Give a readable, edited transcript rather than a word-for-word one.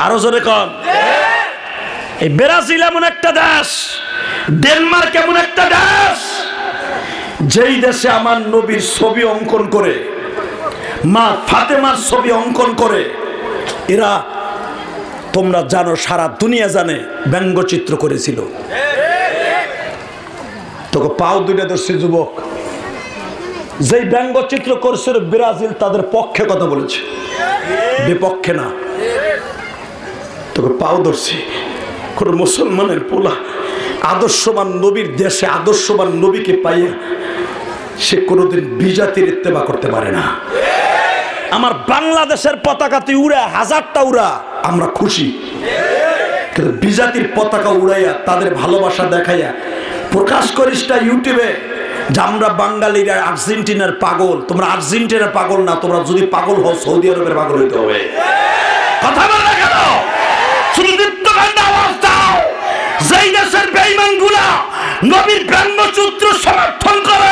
আরো জোরে কন। এই ব্রাজিল এমন একটা দেশ, ডেনমার্ক এমন একটা দেশ, যেই দেশে আমার নবীর ছবি অঙ্কন করে, মা ফাতেমার ছবি অঙ্কন করে, এরা তোমরা জানো, সারা দুনিয়া জানে, ব্যঙ্গচিত্র করেছিল। তোকে পাও দুইটা দর্শী যুবক, যেই ব্যঙ্গচিত্র করছিল ব্রাজিল তাদের পক্ষে কথা বলেছে, বিপক্ষে না। তোকে পাও দর্শী কোন মুসলমানের পোলা আদর্শবান নবীর দেশে আদর্শবান নবীকে পাইয়া সে কোনোদিন বিজাতির ইত্তেবা করতে পারে না। আমার বাংলাদেশের পতাকা তুই উড়া, হাজারটা উড়া, আমরা খুশি, কিন্তু বিজাতির পতাকা উড়াইয়া তাদের ভালোবাসা দেখাইয়া প্রকাশ করিস না ইউটিউবে যে আমরা বাঙালিরা আর্জেন্টিনার পাগল। তোমরা আর্জেন্টিনার পাগল না, তোমরা যদি পাগল হও সৌদি আরবের পাগল হইতে হবে। কথা বলে কেন? শুধু দীপ্তকান্ড আওয়াজ দাও, যেই দেশের বেঈমানগুলা নবীর ব্রহ্মসূত্র সমর্থন করে